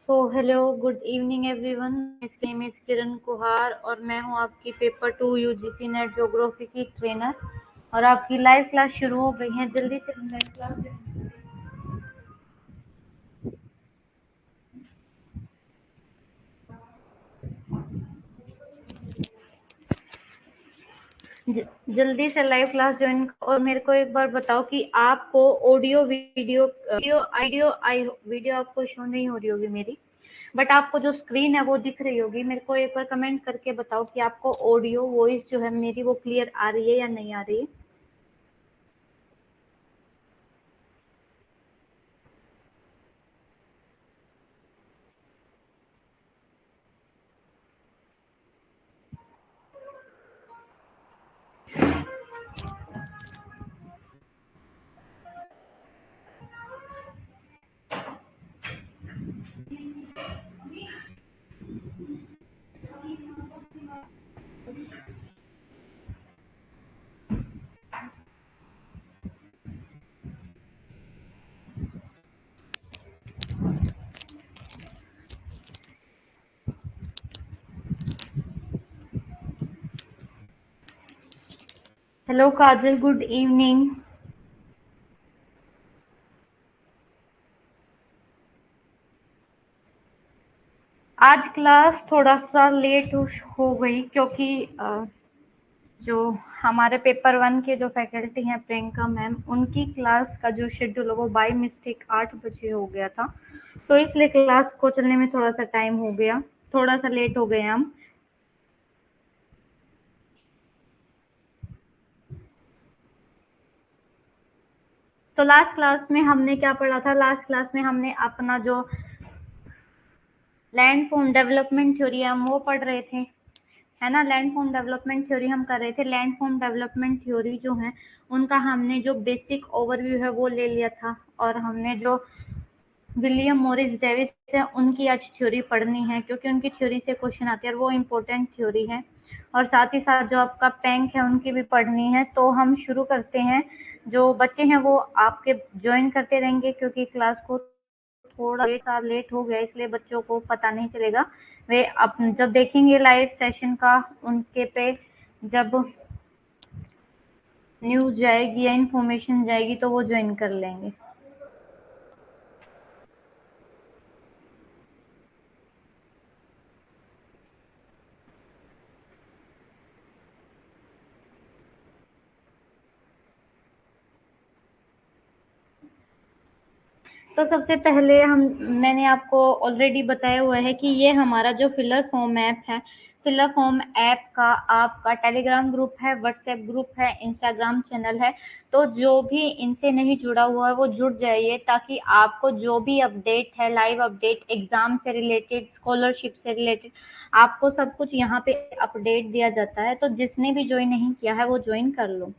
So hello good evening everyone. इसका name is किरण कुहार और मैं हूं आपकी पेपर 2 यूजीसी नेट ज्योग्राफी की ट्रेनर। और आपकी लाइव क्लास शुरू हो गई है। जल्दी से लाइव क्लास जल्दी से लाइव क्लास ज्वाइन। और मेरे को एक बार बताओ कि आपको ऑडियो वीडियो आपको शो नहीं हो रही होगी मेरी, बट आपको जो स्क्रीन है वो दिख रही होगी। मेरे को एक बार कमेंट करके बताओ कि आपको ऑडियो वॉइस जो है मेरी वो क्लियर आ रही है या नहीं आ रही है। हेलो काजल, गुड इवनिंग। आज क्लास थोड़ा सा लेट हो गई क्योंकि जो हमारे पेपर 1 के जो फैकल्टी हैं प्रियंका मैम, उनकी क्लास का जो शेड्यूल है वो बाय मिस्टेक 8 बजे हो गया था। तो इसलिए क्लास को चलने में थोड़ा सा टाइम हो गया, थोड़ा सा लेट हो गए हम। तो लास्ट क्लास में हमने क्या पढ़ा था? लास्ट क्लास में हमने अपना जो लैंड फॉर्म डेवलपमेंट थ्योरी हम वो पढ़ रहे थे, है ना। लैंड फॉर्म डेवलपमेंट थ्योरी हम कर रहे थे। लैंड फॉर्म डेवलपमेंट थ्योरी जो है उनका हमने जो बेसिक ओवरव्यू है वो ले लिया था। और हमने जो विलियम मॉरिस डेविस है उनकी आज थ्योरी पढ़नी है, क्योंकि उनकी थ्योरी से क्वेश्चन आते हैं और वो इम्पोर्टेंट थ्योरी है। और साथ ही साथ जो आपका पैंक है उनकी भी पढ़नी है। तो हम शुरू करते हैं। जो बच्चे हैं वो आपके ज्वाइन करते रहेंगे, क्योंकि क्लास को थोड़ा सा लेट हो गया इसलिए बच्चों को पता नहीं चलेगा। वे अब जब देखेंगे लाइव सेशन का, उनके पे जब न्यूज़ जाएगी या इन्फॉर्मेशन जाएगी तो वो ज्वाइन कर लेंगे। तो सबसे पहले हम मैंने आपको ऑलरेडी बताया हुआ है कि ये हमारा जो फिलर फॉर्म ऐप है, फिलर फॉर्म ऐप का आपका टेलीग्राम ग्रुप है, व्हाट्सएप ग्रुप है, इंस्टाग्राम चैनल है। तो जो भी इनसे नहीं जुड़ा हुआ है वो जुड़ जाइए, ताकि आपको जो भी अपडेट है, लाइव अपडेट, एग्जाम से रिलेटेड, स्कॉलरशिप से रिलेटेड, आपको सब कुछ यहाँ पे अपडेट दिया जाता है। तो जिसने भी ज्वाइन नहीं किया है वो ज्वाइन कर लो।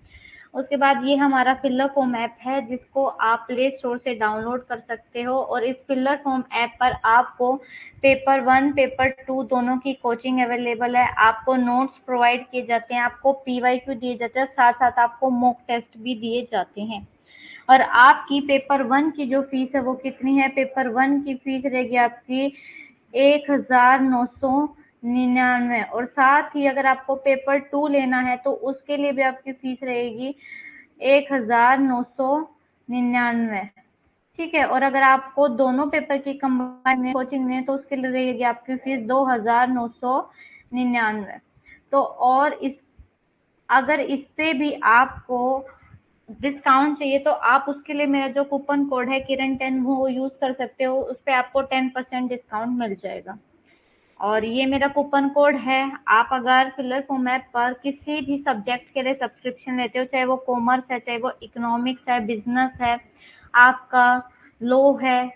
उसके बाद ये हमारा फिलर फॉर्म ऐप है, जिसको आप प्ले स्टोर से डाउनलोड कर सकते हो। और इस फिलर फॉर्म ऐप पर आपको पेपर 1 पेपर 2 दोनों की कोचिंग अवेलेबल है। आपको नोट्स प्रोवाइड किए जाते हैं, आपको पीवाईक्यू दिए जाते हैं, साथ साथ आपको मॉक टेस्ट भी दिए जाते हैं। और आपकी पेपर 1 की जो फीस है वो कितनी है? पेपर 1 की फीस रहेगी आपकी 1999। और साथ ही अगर आपको पेपर 2 लेना है तो उसके लिए भी आपकी फीस रहेगी 1999। ठीक है। और अगर आपको दोनों पेपर की कंबाइन कोचिंग लेनी है तो उसके लिए रहेगी आपकी फीस 2999। तो और इस अगर इस पे भी आपको डिस्काउंट चाहिए तो आप उसके लिए मेरा जो कूपन कोड है किरण10 वो यूज कर सकते हो। उस पे आपको 10% डिस्काउंट मिल जाएगा। और ये मेरा कूपन कोड है। आप अगर फिलर फॉर्म ऐप पर किसी भी सब्जेक्ट के लिए सब्सक्रिप्शन लेते हो, चाहे वो कॉमर्स है, चाहे वो इकोनॉमिक्स है, बिजनेस है, आपका लॉ है,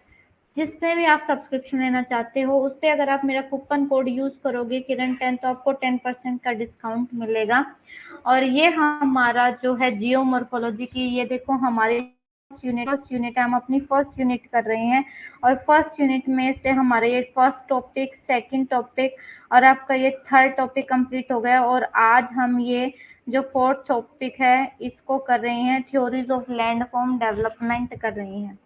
जिसमें भी आप सब्सक्रिप्शन लेना चाहते हो, उस पर अगर आप मेरा कूपन कोड यूज करोगे किरण10 तो आपको 10% का डिस्काउंट मिलेगा। और ये हमारा जो है जियो मॉर्फोलॉजी की, ये देखो हमारे फर्स्ट यूनिट हम अपनी फर्स्ट यूनिट कर रहे हैं। और फर्स्ट यूनिट में से हमारे ये फर्स्ट टॉपिक, सेकंड टॉपिक और आपका ये थर्ड टॉपिक कंप्लीट हो गया। और आज हम ये जो फोर्थ टॉपिक है इसको कर रहे हैं, theories of land form development कर रहे हैं।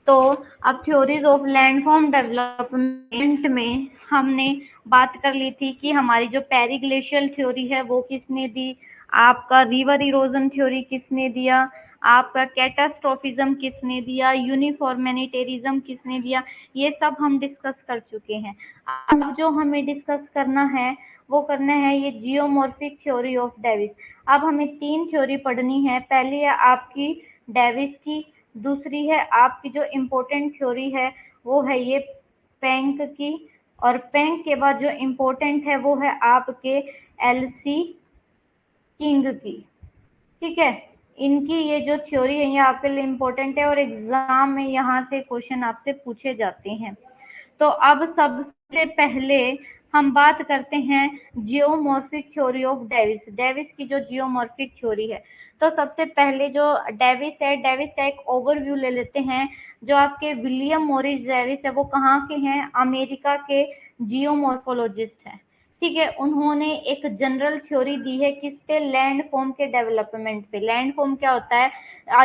तो अब थ्योरीज ऑफ लैंडफॉर्म डेवलपमेंट में हमने बात कर ली थी कि हमारी जो पेरिग्लेशियल थ्योरी है वो किसने दी, आपका रिवर इरोजन थ्योरी किसने दिया, आपका कैटास्ट्रोफिज्म किसने दिया, यूनिफॉर्मेनिटेरिज्म किसने दिया, ये सब हम डिस्कस कर चुके हैं। अब जो हमें डिस्कस करना है वो करना है ये जियोमॉर्फिक थ्योरी ऑफ डेविस। अब हमें 3 थ्योरी पढ़नी है। पहली है आपकी डेविस की, दूसरी है आपकी जो इम्पोर्टेंट थ्योरी है वो है ये पेंक की, और पेंक के बाद जो इम्पोर्टेंट है वो है आपके एलसी किंग की। ठीक है, इनकी ये जो थ्योरी है ये आपके लिए इम्पोर्टेंट है और एग्जाम में यहाँ से क्वेश्चन आपसे पूछे जाते हैं। तो अब सबसे पहले हम बात करते हैं geomorphic theory of Davis, Davis की जो जियोमॉर्फिक थ्योरी है। तो सबसे पहले जो डेविस है, डेविस का एक ओवरव्यू ले लेते हैं। जो आपके विलियम मॉरिस डेविस है वो कहाँ के हैं, अमेरिका के जियोमॉर्फोलॉजिस्ट हैं। ठीक है, उन्होंने एक जनरल थ्योरी दी है किस पे, लैंड फॉर्म के डेवलपमेंट पे। लैंड फॉर्म क्या होता है,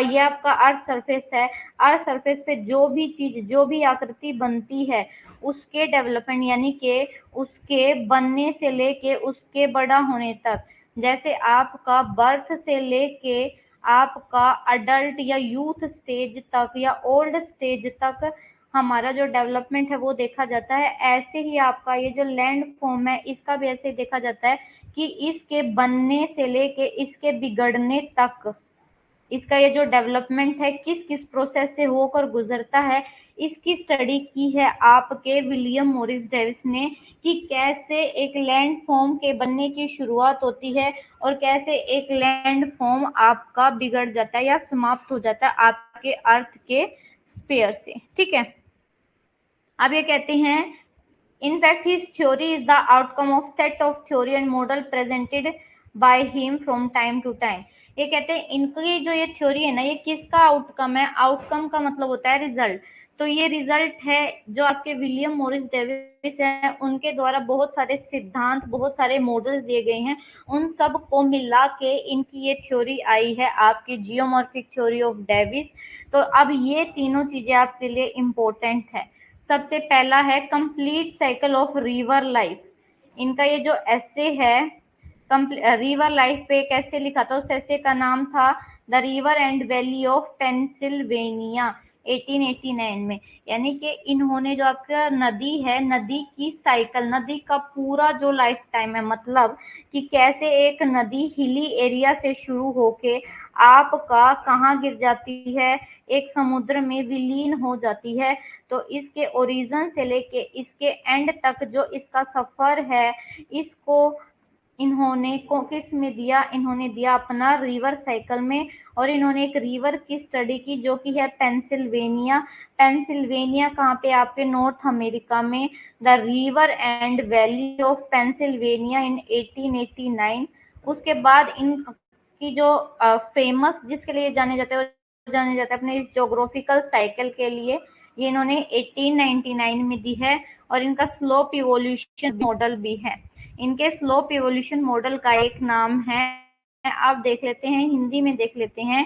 ये आपका अर्थ सरफेस है, अर्थ सरफेस पे जो भी चीज, जो भी आकृति बनती है उसके डेवलपमेंट, यानी कि उसके बनने से लेके उसके बड़ा होने तक। जैसे आपका बर्थ से लेके आपका अडल्ट या यूथ स्टेज तक या ओल्ड स्टेज तक हमारा जो डेवलपमेंट है वो देखा जाता है। ऐसे ही आपका ये जो लैंड फॉर्म है इसका भी ऐसे देखा जाता है कि इसके बनने से लेके इसके बिगड़ने तक इसका ये जो डेवलपमेंट है किस किस प्रोसेस से होकर गुजरता है, इसकी स्टडी की है आपके विलियम मॉरिस डेविस ने, कि कैसे एक लैंड फॉर्म के बनने की शुरुआत होती है और कैसे एक लैंड फॉर्म आपका बिगड़ जाता है या समाप्त हो जाता है आपके अर्थ के स्पेयर से। ठीक है, अब ये कहते हैं in fact his theory is the outcome of set of theory and model presented by him from time to time। ये कहते हैं इनकी जो ये थ्योरी है ना ये किसका आउटकम है, आउटकम का मतलब होता है रिजल्ट। तो ये रिजल्ट है जो आपके विलियम मॉरिस डेविस हैं उनके द्वारा बहुत सारे सिद्धांत, बहुत सारे मॉडल्स दिए गए हैं, उन सब को मिला के इनकी ये थ्योरी आई है आपकी जियोमॉर्फिक थ्योरी ऑफ डेविस। तो अब ये तीनों चीजें आपके लिए इम्पोर्टेंट है। सबसे पहला है complete cycle of river life. इनका ये जो एसे है रिवर लाइफ पे एक एसे लिखा था, उस एसे का नाम था the river and valley of Pennsylvania 1889 में। यानी कि इन्होंने जो आपका नदी है, नदी की साइकिल, नदी का पूरा जो लाइफ टाइम है, मतलब कि कैसे एक नदी हिली एरिया से शुरू होके आपका कहाँ गिर जाती है, एक समुद्र में विलीन हो जाती है। तो इसके ओरिजिन से लेके इसके एंड तक जो इसका सफर है इसको इन्होंने को किस में दिया, इन्होंने दिया अपना रिवर साइकिल में। और इन्होंने एक रिवर की स्टडी की जो कि है पेंसिल्वेनिया। पेंसिल्वेनिया कहाँ पे, आपके नॉर्थ अमेरिका में। The river and valley of Pennsylvania in 1889। उसके बाद इनकी जो फेमस जिसके लिए जाने जाते हैं जाने जाते हैं अपने इस जोग्राफिकल साइकिल के लिए, ये इन्होंने 1899 में दी है। और इनका स्लोप इवोल्यूशन मॉडल भी है। इनके स्लोप इवोल्यूशन मॉडल का एक नाम है, आप देख लेते हैं, हिंदी में देख लेते हैं,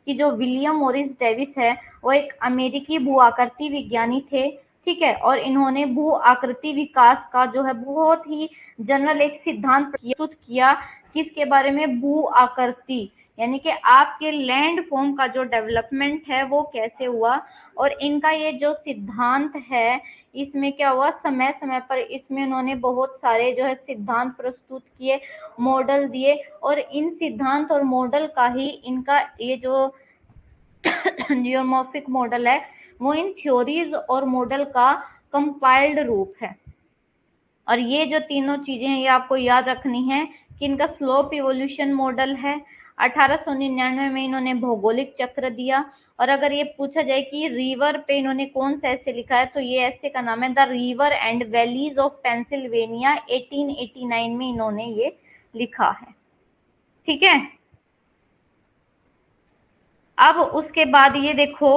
कि जो विलियम मॉरिस डेविस है वो एक अमेरिकी भू आकृति विज्ञानी थे। ठीक है, और इन्होंने भू आकृति विकास का जो है बहुत ही जनरल एक सिद्धांत प्रस्तुत किया। किसके बारे में, भू आकृति, यानी कि आपके लैंड फॉर्म का जो डेवलपमेंट है वो कैसे हुआ। और इनका ये जो सिद्धांत है इसमें क्या हुआ, समय समय पर इसमें उन्होंने बहुत सारे जो है सिद्धांत प्रस्तुत किए, मॉडल दिए, और इन सिद्धांत और मॉडल का ही इनका ये जो जियोमॉर्फिक मॉडल है वो इन थ्योरीज और मॉडल का कंपाइल्ड रूप है। और ये जो तीनों चीजें हैं ये आपको याद रखनी है कि इनका स्लोप इवोल्यूशन मॉडल है। 1899 में इन्होंने भौगोलिक चक्र दिया। और अगर ये पूछा जाए कि रिवर पे इन्होंने कौन सा ऐसे लिखा है, तो ये ऐसे का नाम है the river and valleys of Pennsylvania 1889 में इन्होंने ये लिखा है। ठीक है, अब उसके बाद ये देखो,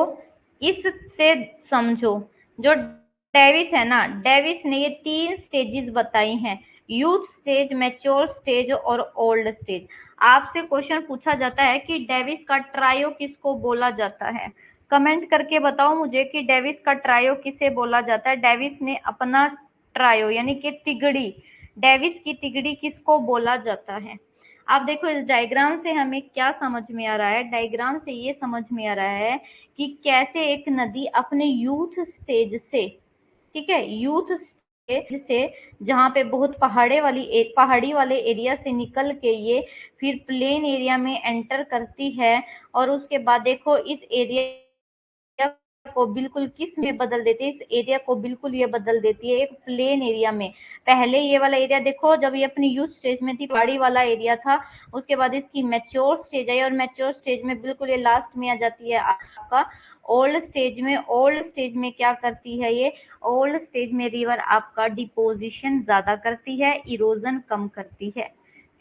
इससे समझो जो डेविस है ना, डेविस ने ये 3 स्टेजेस बताई हैं, यूथ स्टेज, मैच्योर स्टेज और ओल्ड स्टेज। आपसे क्वेश्चन पूछा जाता है कि डेविस का ट्रायो किसको बोला जाता है, कमेंट करके बताओ मुझे कि डेविस का ट्रायो किसे बोला जाता है। डेविस ने अपना ट्रायो यानी कि तिगड़ी, डेविस की तिगड़ी किसको बोला जाता है। आप देखो इस डायग्राम से हमें क्या समझ में आ रहा है। डायग्राम से ये समझ में आ रहा है कि कैसे एक नदी अपने यूथ स्टेज से, ठीक है, यूथ स्टेज से, जहाँ पे बहुत पहाड़ी वाले एरिया से निकल के ये फिर प्लेन एरिया में एंटर करती है, और उसके बाद देखो इस एरिया को बिल्कुल किस में बदल देती है, इस एरिया को बिल्कुल ये बदल देती है एक प्लेन एरिया में। पहले ये वाला एरिया देखो जब ये अपनी यूथ स्टेज में थी, पहाड़ी वाला एरिया था, उसके बाद इसकी मैच्योर स्टेज आई, और मैच्योर स्टेज में बिल्कुल ये लास्ट में आ जाती है आपका ओल्ड स्टेज में। ओल्ड स्टेज में क्या करती है ये, ओल्ड स्टेज में रिवर आपका डिपोजिशन ज्यादा करती है, इरोजन कम करती है।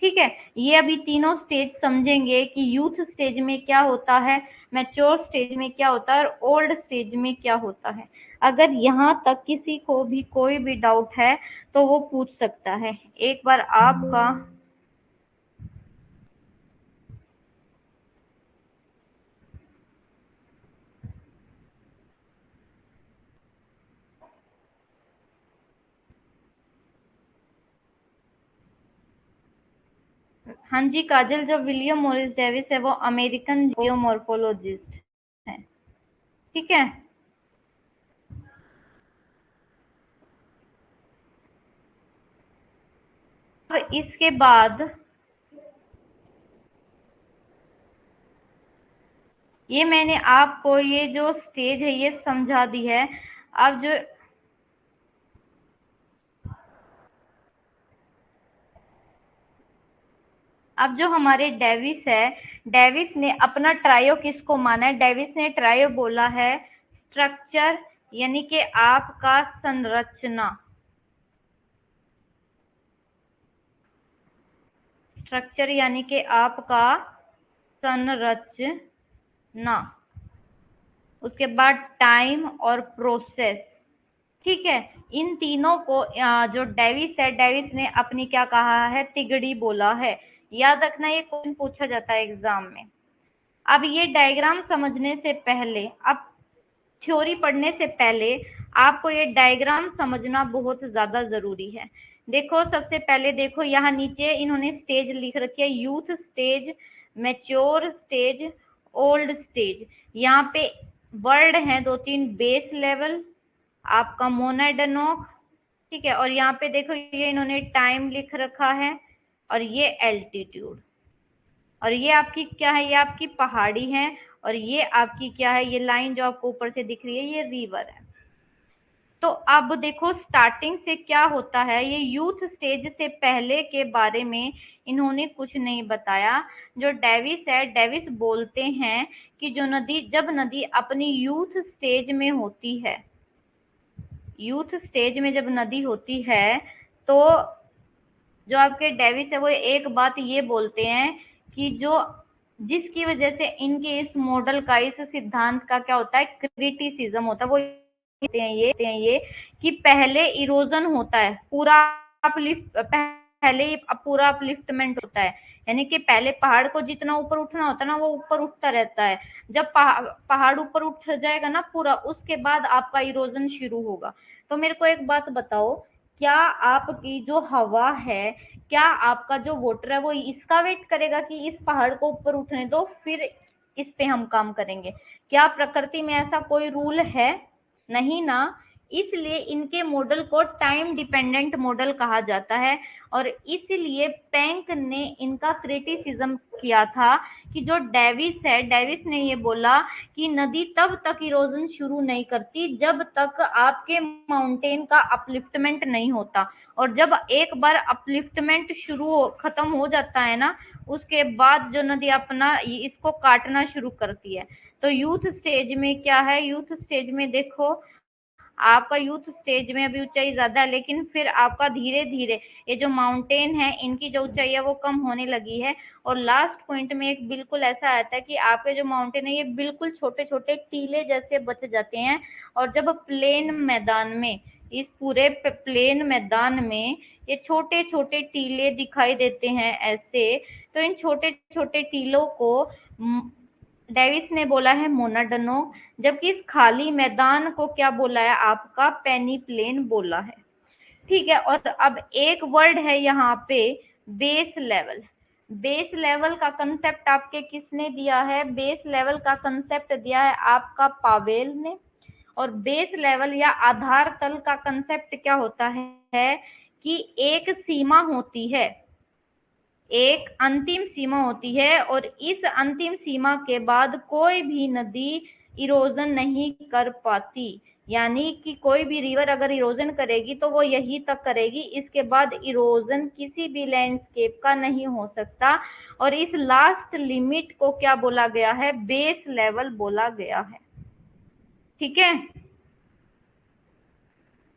ठीक है, ये अभी तीनों स्टेज समझेंगे कि यूथ स्टेज में क्या होता है, मैच्योर स्टेज में क्या होता है, और ओल्ड स्टेज में क्या होता है। अगर यहाँ तक किसी को भी कोई भी डाउट है तो वो पूछ सकता है। एक बार आपका, हाँ जी काजल, जो विलियम मॉरिस डेविस है वो अमेरिकन जियोमॉर्फोलॉजिस्ट है। ठीक है, अब इसके बाद ये मैंने आपको ये जो स्टेज है ये समझा दी है। अब जो अब जो हमारे डेविस है, डेविस ने अपना ट्रायो किसको माना है, डेविस ने ट्रायो बोला है स्ट्रक्चर यानी कि आपका संरचना, स्ट्रक्चर यानी कि आपका संरचना, उसके बाद टाइम और प्रोसेस। ठीक है, इन तीनों को जो डेविस है, डेविस ने अपनी क्या कहा है, तिगड़ी बोला है। याद रखना ये क्वेश्चन पूछा जाता है एग्जाम में। अब ये डायग्राम समझने से पहले, अब थ्योरी पढ़ने से पहले आपको ये डायग्राम समझना बहुत ज्यादा जरूरी है। देखो सबसे पहले देखो यहाँ नीचे इन्होंने स्टेज लिख रखी है, youth stage, mature stage, old stage. यहाँ पे वर्ड हैं दो तीन, बेस लेवल, आपका मोनाडेनोक, ठीक है, और यहाँ पे देखो ये इन्होंने टाइम लिख रखा है, और ये एल्टीट्यूड, और ये आपकी क्या है, ये आपकी पहाड़ी है, और ये आपकी क्या है, ये लाइन जो आपको ऊपर से दिख रही है ये रिवर है। तो अब देखो स्टार्टिंग से क्या होता है, ये यूथ स्टेज से पहले के बारे में इन्होंने कुछ नहीं बताया। जो डेविस है, डेविस बोलते हैं कि जो नदी, जब नदी अपनी यूथ स्टेज में होती है, यूथ स्टेज में जब नदी होती है, तो जो आपके डेविस है वो एक बात ये बोलते हैं कि जो, जिसकी वजह से इनके इस मॉडल का, इस सिद्धांत का क्या होता है, क्रिटिसिज्म होता है। वो कहते हैं ये कि पहले इरोजन होता है, पूरा अपलिफ्ट, पहले ही पूरा अपलिफ्टमेंट होता है, यानी कि पहले पहाड़ को जितना ऊपर उठना होता है ना वो ऊपर उठता रहता है। जब पहाड़ ऊपर उठ जाएगा ना पूरा, उसके बाद आपका इरोजन शुरू होगा। तो मेरे को एक बात बताओ, क्या आपकी जो हवा है, क्या आपका जो वाटर है वो इसका वेट करेगा कि इस पहाड़ को ऊपर उठने दो फिर इस पे हम काम करेंगे? क्या प्रकृति में ऐसा कोई रूल है? नहीं ना। इसलिए इनके मॉडल को टाइम डिपेंडेंट मॉडल कहा जाता है, और इसलिए पैंक ने इनका क्रिटिसिज्म किया था कि जो डेविस है, डेविस ने ये बोला कि नदी तब तक इरोजन शुरू नहीं करती जब तक आपके माउंटेन का अपलिफ्टमेंट नहीं होता, और जब एक बार अपलिफ्टमेंट खत्म हो जाता है ना, उसके बाद जो नदी अपना इसको काटना शुरू करती है। तो यूथ स्टेज में क्या है, यूथ स्टेज में देखो आपका यूथ स्टेज में अभी ऊंचाई ज्यादा है, लेकिन फिर आपका धीरे धीरे ये जो माउंटेन है इनकी जो ऊंचाई है वो कम होने लगी है, और लास्ट पॉइंट में एक बिल्कुल ऐसा आता है कि आपके जो माउंटेन है ये बिल्कुल छोटे छोटे टीले जैसे बच जाते हैं। और जब प्लेन मैदान में, इस पूरे प्लेन मैदान में ये छोटे छोटे टीले दिखाई देते हैं ऐसे, तो इन छोटे छोटे टीलों को डेविस ने बोला है मोनाडनो, जबकि इस खाली मैदान को क्या बोला है आपका पेनीप्लेन बोला है। ठीक है, और अब एक वर्ड है यहाँ पे बेस लेवल। बेस लेवल का कंसेप्ट आपके किसने दिया है? बेस लेवल का कंसेप्ट दिया है आपका पावेल ने। और बेस लेवल या आधार तल का कंसेप्ट क्या होता है कि एक सीमा होती है, एक अंतिम सीमा होती है, और इस अंतिम सीमा के बाद कोई भी नदी इरोजन नहीं कर पाती। यानी कि कोई भी रिवर अगर इरोजन करेगी तो वो यही तक करेगी, इसके बाद इरोजन किसी भी लैंडस्केप का नहीं हो सकता। और इस लास्ट लिमिट को क्या बोला गया है? बेस लेवल बोला गया है। ठीक है,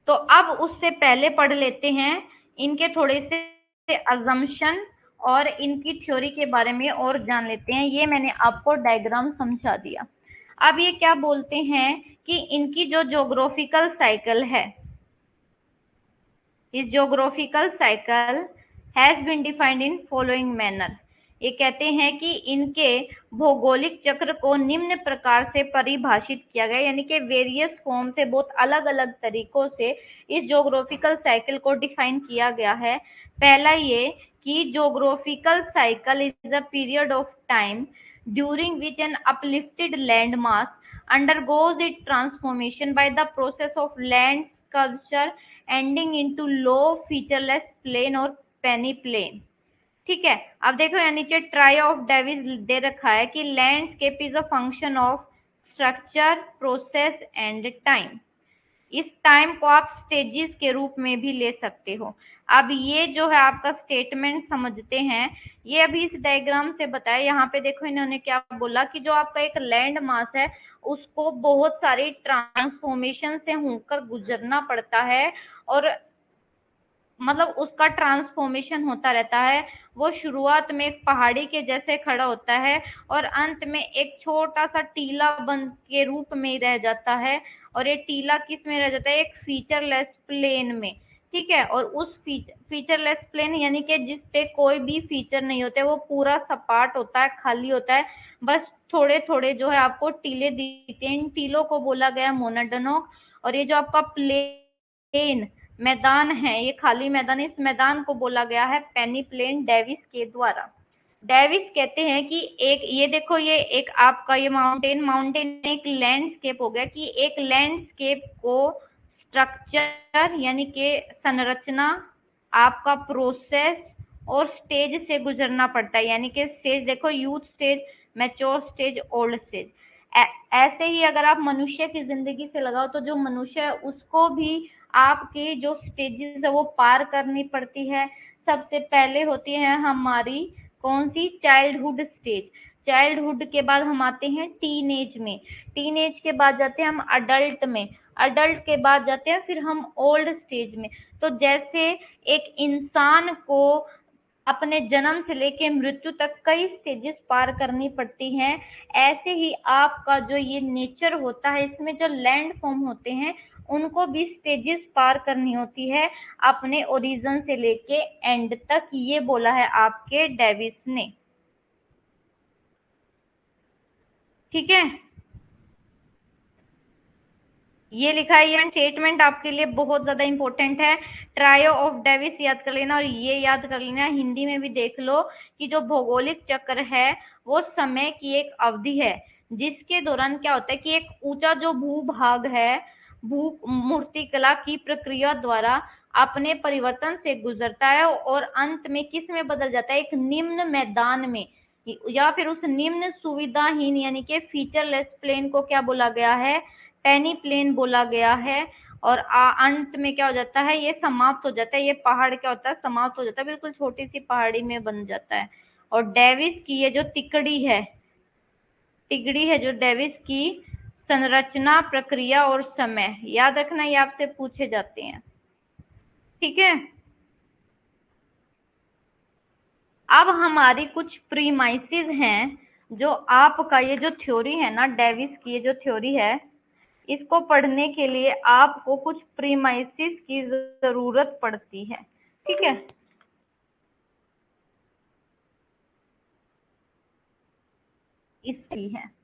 तो अब उससे पहले पढ़ लेते हैं इनके थोड़े से अजम्पशन और इनकी थ्योरी के बारे में और जान लेते हैं। ये मैंने आपको डायग्राम समझा दिया। अब ये क्या बोलते हैं कि इनकी जो ज्योग्राफिकल साइकिल है, इस geographical cycle has been defined in following manner. ये कहते हैं कि इनके भौगोलिक चक्र को निम्न प्रकार से परिभाषित किया गया, यानी कि वेरियस फॉर्म से, बहुत अलग अलग तरीकों से इस ज्योग्राफिकल साइकिल को डिफाइन किया गया है। पहला ये कि geographical cycle is a period of time during which an uplifted land mass undergoes its transformation by the process of land sculpture ending into low featureless plain और peneplain। ठीक है, अब देखो यहाँ नीचे ट्राई ऑफ डेविस दे रखा है कि landscape is a function of structure, process and time. इस टाइम को आप स्टेजेस के रूप में भी ले सकते हो। अब ये जो है आपका स्टेटमेंट समझते हैं, ये अभी इस डायग्राम से बताया। यहाँ पे देखो इन्होंने क्या बोला कि जो आपका एक लैंड मास है उसको बहुत सारी ट्रांसफॉर्मेशन से होकर गुजरना पड़ता है, और मतलब उसका ट्रांसफॉर्मेशन होता रहता है। वो शुरुआत में एक पहाड़ी के जैसे खड़ा होता है और अंत में एक छोटा सा टीला बन के रूप में रह जाता है। और ये टीला किस में रह जाता है? एक फीचरलेस प्लेन में। ठीक है, और उस फीचरलेस प्लेन यानी कि जिस पे कोई भी फीचर नहीं होते, वो पूरा सपाट होता है, खाली होता है, बस थोड़े थोड़े जो है आपको टीले दिखते हैं। इन टीलों को बोला गया मोनाडोनोक। और ये जो आपका प्लेन मैदान है, ये खाली मैदान, इस मैदान को बोला गया है पेनीप्लेन डेविस के द्वारा। डेविस कहते हैं कि एक ये देखो, ये एक आपका ये माउंटेन एक लैंडस्केप हो गया कि एक लैंडस्केप को स्ट्रक्चर यानी कि संरचना, आपका प्रोसेस और स्टेज से गुजरना पड़ता है। यानी कि स्टेज देखो, youth stage, mature stage, old stage. ऐसे ही अगर आप मनुष्य की जिंदगी से लगाओ तो जो मनुष्य है उसको भी आपके जो स्टेजेस है वो पार करनी पड़ती है। सबसे पहले होती है हमारी कौन सी? Childhood stage. चाइल्डहुड के बाद हम आते हैं टीनेज में, टीनेज के बाद जाते हैं हम अडल्ट में, अडल्ट के बाद जाते हैं फिर हम ओल्ड स्टेज में। तो जैसे एक इंसान को अपने जन्म से लेके मृत्यु तक कई स्टेजेस पार करनी पड़ती हैं, ऐसे ही आपका जो ये नेचर होता है, इसमें जो लैंड फॉर्म होते हैं उनको भी स्टेजेस पार करनी होती है अपने ओरिजिन से लेके एंड तक। ये बोला है आपके डेविस ने। ठीक है, ये लिखा है, ये स्टेटमेंट आपके लिए बहुत ज्यादा इंपॉर्टेंट है। ट्रायो ऑफ डेविस याद कर लेना और ये याद कर लेना, हिंदी में भी देख लो कि जो भौगोलिक चक्र है वो समय की एक अवधि है जिसके दौरान क्या होता है कि एक ऊंचा जो भूभाग है भू मूर्तिकला की प्रक्रिया द्वारा अपने परिवर्तन से गुजरता है और अंत में किस में बदल जाता है? एक निम्न मैदान में, या फिर उस निम्न सुविधाहीन यानी कि फीचरलेस प्लेन को क्या बोला गया है? पेनी प्लेन बोला गया है। और अंत में क्या हो जाता है? ये समाप्त हो जाता है, ये पहाड़ क्या होता है? समाप्त हो जाता है, बिल्कुल छोटी सी पहाड़ी में बन जाता है। और डेविस की ये जो तिगड़ी है जो डेविस की संरचना, प्रक्रिया और समय, याद रखना ये आपसे पूछे जाते हैं। ठीक है, अब हमारी कुछ प्रीमाइसेस हैं जो आपका ये जो थ्योरी है ना, डेविस की ये जो थ्योरी है, इसको पढ़ने के लिए आपको कुछ प्रीमाइसिस की जरूरत पड़ती है। ठीक है, इसकी है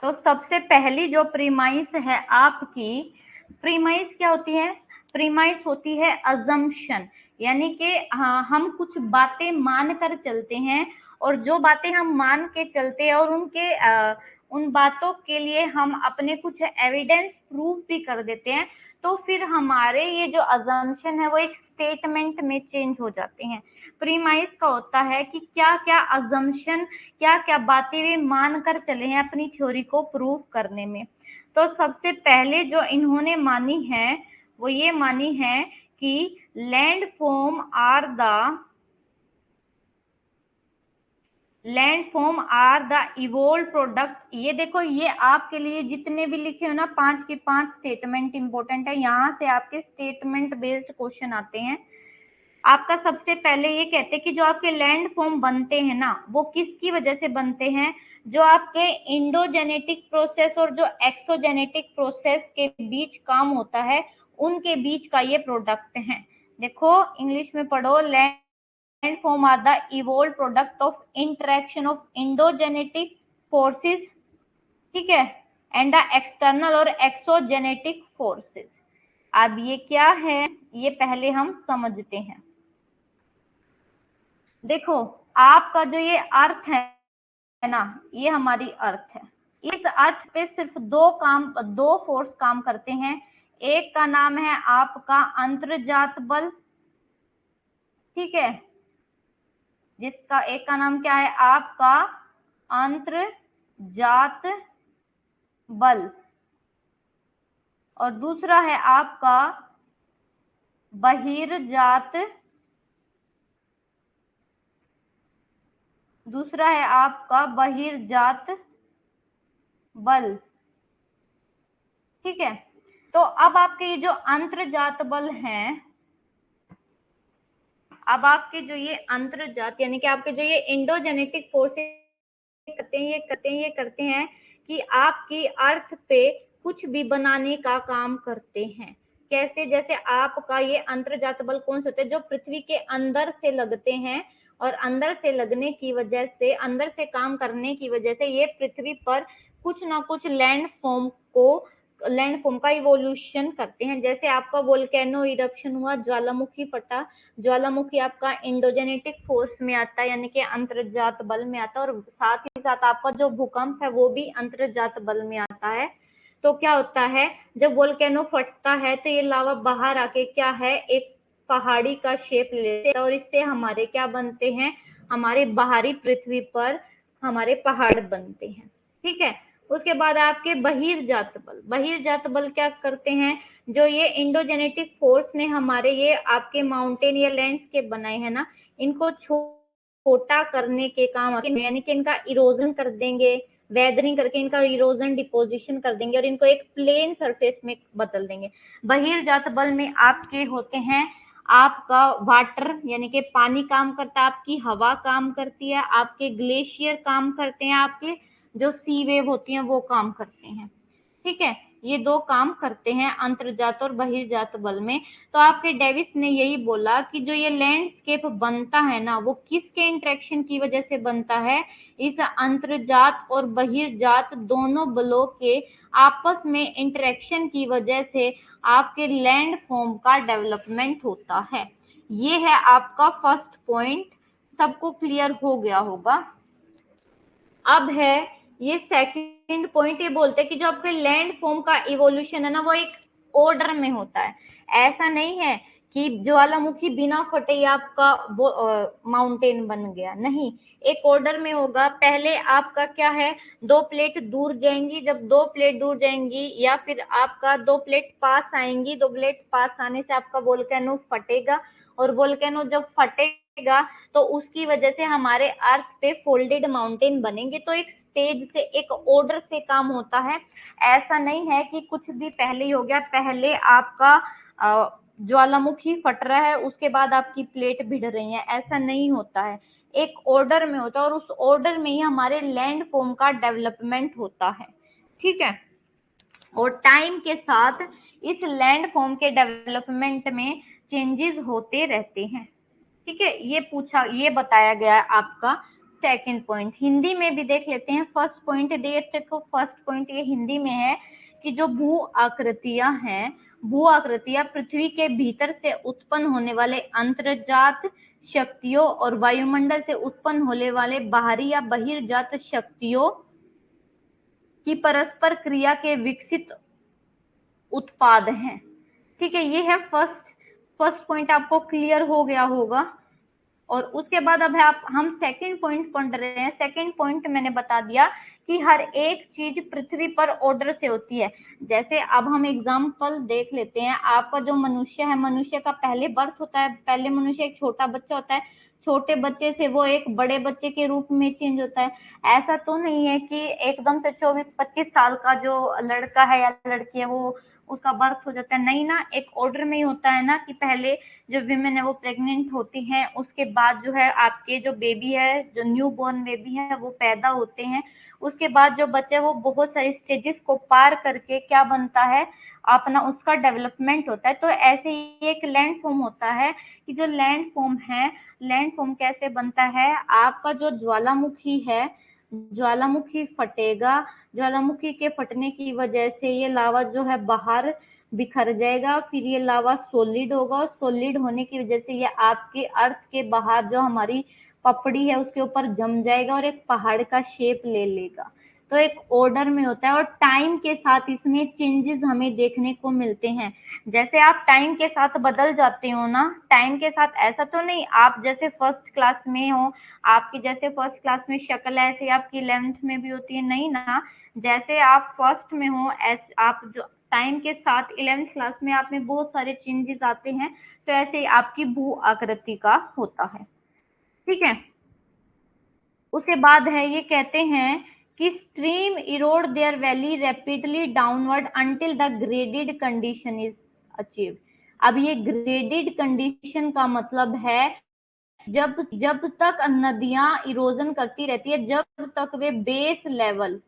तो सबसे पहली जो प्रीमाइस है आपकी, प्रीमाइस क्या होती है? प्रीमाइस होती है अजम्पशन, यानी कि हाँ, हम कुछ बातें मान कर चलते हैं, और जो बातें हम मान के चलते हैं और उन बातों के लिए हम अपने कुछ एविडेंस प्रूव भी कर देते हैं, तो फिर हमारे ये जो अजम्पशन है वो एक स्टेटमेंट में चेंज हो जाते हैं। प्रीमाइस का होता है कि क्या क्या अजम्पशन, क्या क्या बातें वे मान कर चले हैं अपनी थ्योरी को प्रूव करने में। तो सबसे पहले जो इन्होंने मानी है वो ये मानी है कि landform are the evolve product. ये देखो, ये आपके लिए जितने भी लिखे हो ना, 5 के 5 स्टेटमेंट इंपॉर्टेंट है, यहाँ से आपके स्टेटमेंट बेस्ड क्वेश्चन आते हैं। आपका सबसे पहले ये कहते हैं कि जो आपके लैंड फॉर्म बनते हैं ना, वो किसकी वजह से बनते हैं? जो आपके इंडोजेनेटिक प्रोसेस और जो एक्सोजेनेटिक प्रोसेस के बीच काम होता है, उनके बीच का ये प्रोडक्ट है। देखो इंग्लिश में पढ़ो, land form are the evolve product of interaction of endogenetic forces, ठीक है, एंड द एक्सटर्नल और एक्सोजेनेटिक फोर्सेस। अब ये क्या है, ये पहले हम समझते हैं। देखो, आपका जो ये अर्थ है ना, ये हमारी अर्थ है। इस अर्थ पे सिर्फ दो फोर्स काम करते हैं। एक का नाम है आपका अंतर्जात बल, ठीक है, जिसका एक का नाम क्या है आपका अंतर्जात बल, और दूसरा है आपका बहिर्जात, दूसरा है आपका बहिर्जात बल, ठीक है। तो अब आपके ये जो अंतर्जात बल हैं, अब आपके जो ये अंतर्जात यानी कि आपके जो ये इंडोजेनेटिक फोर्सेस करते हैं कि आपकी अर्थ पे कुछ भी बनाने का काम करते हैं। कैसे? जैसे आपका ये अंतर्जात बल कौन से होते हैं? जो पृथ्वी के अंदर से लगते हैं, और अंदर से लगने की वजह से, अंदर से काम करने की वजह से ये पृथ्वी पर कुछ ना कुछ लैंडफॉर्म का इवोल्यूशन करते हैं। जैसे आपका वोल्केनो इरप्शन हुआ, ज्वालामुखी फटा, ज्वालामुखी आपका इंडोजेनेटिक फोर्स में आता है, यानी कि अंतर्जात बल में आता है, और साथ ही साथ आपका जो भूकंप है वो भी अंतर्जात बल में आता है। तो क्या होता है, जब वोल्केनो फटता है तो ये लावा बाहर आके क्या है, एक पहाड़ी का शेप लेते हैं, और इससे हमारे क्या बनते हैं, हमारे बाहरी पृथ्वी पर हमारे पहाड़ बनते हैं, ठीक है। उसके बाद आपके बहिर्जात बल क्या करते हैं? जो ये इंडोजेनेटिक फोर्स ने हमारे ये आपके माउंटेन या लैंडस्केप बनाए हैं ना, इनको छोटा करने के काम, यानी कि इनका इरोजन कर देंगे, वेदरिंग करके इनका इरोजन डिपोजिशन कर देंगे, और इनको एक प्लेन सरफेस में बदल देंगे। बहिर्जात बल में आपके होते हैं आपका वाटर, यानी कि पानी काम करता है, आपकी हवा काम करती है, आपके ग्लेशियर काम करते हैं, आपके जो सी वेव होती हैं वो काम करते हैं, ठीक है। ये दो काम करते हैं अंतर्जात और बहिर्जात बल में। तो आपके डेविस ने यही बोला कि जो ये लैंडस्केप बनता है ना, वो किसके इंटरेक्शन की वजह से बनता है? इस अंतर्जात और बहिर्जात दोनों बलों के आपस में इंटरेक्शन की वजह से आपके लैंड फॉर्म का डेवलपमेंट होता है। ये है आपका फर्स्ट पॉइंट, सबको क्लियर हो गया होगा। अब है ये सेकंड पॉइंट, ये बोलते हैं कि जो आपके लैंड फॉर्म का इवोल्यूशन है ना, वो एक ऑर्डर में होता है। ऐसा नहीं है कि ज्वालामुखी बिना फटे आपका वो माउंटेन बन गया, नहीं, एक ऑर्डर में होगा। पहले आपका क्या है, 2 प्लेट दूर जाएंगी, जब 2 प्लेट दूर जाएंगी या फिर आपका 2 प्लेट पास आएंगी, 2 प्लेट पास आने से आपका वोल्केनो फटेगा, और वोल्केनो जब फटेगा तो उसकी वजह से हमारे अर्थ पे फोल्डेड माउंटेन बनेंगे। तो एक स्टेज से, एक ऑर्डर से काम होता है। ऐसा नहीं है कि कुछ भी पहले ही हो गया, पहले आपका ज्वालामुखी फट रहा है उसके बाद आपकी प्लेट भिड़ रही है, ऐसा नहीं होता है। एक ऑर्डर में होता है, और उस ऑर्डर में ही हमारे लैंड फॉर्म का डेवलपमेंट होता है, ठीक है। और टाइम के साथ इस लैंड फॉर्म के डेवलपमेंट में चेंजेस होते रहते हैं, ठीक है। ये बताया गया है आपका सेकंड पॉइंट हिंदी में भी देख लेते हैं। फर्स्ट पॉइंट देखो, फर्स्ट पॉइंट ये हिंदी में है कि जो भू आकृतियां हैं, भू आकृतियां पृथ्वी के भीतर से उत्पन्न होने वाले अंतर्जात शक्तियों और वायुमंडल से उत्पन्न होने वाले बाहरी या बहिर्जात शक्तियों की परस्पर क्रिया के विकसित उत्पाद हैं। ठीक है, ये है फर्स्ट पॉइंट, आपको क्लियर हो गया होगा। और उसके बाद अब है हम सेकंड पॉइंट पढ़ रहे हैं। सेकंड पॉइंट मैंने बता दिया कि हर एक चीज पृथ्वी पर ऑर्डर से होती है। जैसे अब हम एग्जांपल देख लेते हैं, आपका जो मनुष्य है, मनुष्य का पहले बर्थ होता है, पहले मनुष्य एक छोटा बच्चा होता है, छोटे बच्चे से वो एक बड़े बच्चे के रूप में चेंज होता है। ऐसा तो नहीं है कि एकदम से 24-25 साल का जो लड़का है या लड़की है वो उसका बर्थ हो जाता है, नहीं ना, एक ऑर्डर में ही होता है ना, कि पहले जो विमेन है वो प्रेग्नेंट होती हैं, उसके बाद जो है आपके जो बेबी है, जो न्यू बॉर्न बेबी है वो पैदा होते हैं, उसके बाद जो बच्चा है वो बहुत सारे स्टेजेस को पार करके क्या बनता है, अपना उसका डेवलपमेंट होता है। तो ऐसे ही एक लैंड फॉर्म होता है कि जो लैंड फॉर्म है, लैंड फॉर्म कैसे बनता है, आपका जो ज्वालामुखी है, ज्वालामुखी फटेगा, ज्वालामुखी के फटने की वजह से ये लावा जो है बाहर बिखर जाएगा, फिर ये लावा सॉलिड होगा, और सॉलिड होने की वजह से ये आपके अर्थ के बाहर जो हमारी पपड़ी है उसके ऊपर जम जाएगा और एक पहाड़ का शेप ले लेगा। तो एक ऑर्डर में होता है और टाइम के साथ इसमें चेंजेस हमें देखने को मिलते हैं। जैसे आप टाइम के साथ बदल जाते हो ना, टाइम के साथ ऐसा तो नहीं आप जैसे फर्स्ट क्लास में हो, आपकी जैसे फर्स्ट क्लास में शक्ल है ऐसे आपकी 11th में भी होती है, नहीं ना, जैसे आप फर्स्ट में हो ऐसे आप जो टाइम के साथ 11th क्लास में आप में बहुत सारे चेंजेस आते हैं, तो ऐसे ही आपकी भू आकृति का होता है। ठीक है, उसके बाद है ये कहते हैं कि stream erode their valley rapidly downward until the graded condition is achieved. अब ये ग्रेडेड कंडीशन का मतलब है जब जब तक नदियां इरोजन करती रहती है, जब तक वे बेस लेवल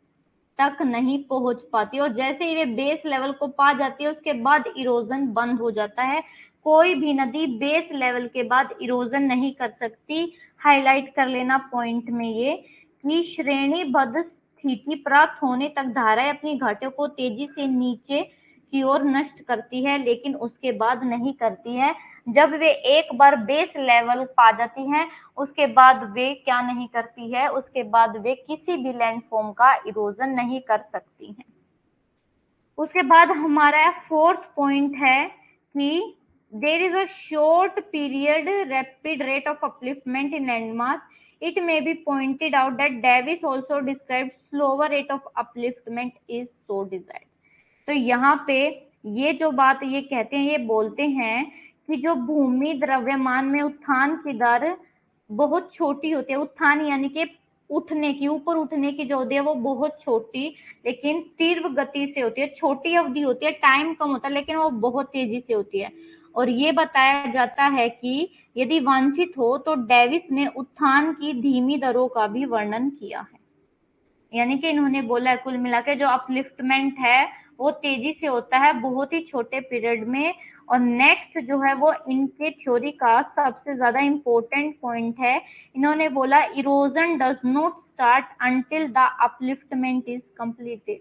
तक नहीं पहुंच पाती, और जैसे ही वे बेस लेवल को पा जाती है उसके बाद इरोजन बंद हो जाता है। कोई भी नदी बेस लेवल के बाद इरोजन नहीं कर सकती। हाईलाइट कर लेना पॉइंट में ये कि श्रेणीबद्ध स्थिति प्राप्त होने तक धाराएं अपनी घाटियों को तेजी से नीचे की ओर नष्ट करती है, लेकिन उसके बाद नहीं करती है। जब वे एक बार बेस लेवल पा जाती हैं उसके बाद वे क्या नहीं करती है, उसके बाद वे किसी भी लैंडफॉर्म का इरोजन नहीं कर सकती हैं। उसके बाद हमारा फोर्थ पॉइंट है कि there is a short period rapid rate of upliftment in landmass. It may be pointed out that Davis also describe slower rate of upliftment is so desired. तो यहाँ पे ये जो बात ये कहते हैं, ये बोलते हैं कि जो भूमि द्रव्यमान में उत्थान की दर बहुत छोटी होती है, उत्थान यानी कि उठने की, ऊपर उठने की जो होती है वो बहुत छोटी लेकिन तीव्र गति से होती है, छोटी अवधि होती है, टाइम कम होता है लेकिन वो बहुत तेजी से होती है। और ये बताया जाता है कि यदि वांछित हो तो डेविस ने उत्थान की धीमी दरों का भी वर्णन किया है। यानी कि इन्होंने बोला है कुल मिला के जो अपलिफ्टमेंट है वो तेजी से होता है बहुत ही छोटे पीरियड में। और नेक्स्ट जो है वो इनके थ्योरी का सबसे ज्यादा इंपॉर्टेंट पॉइंट है, इन्होंने बोला erosion does not start until the upliftment is completed.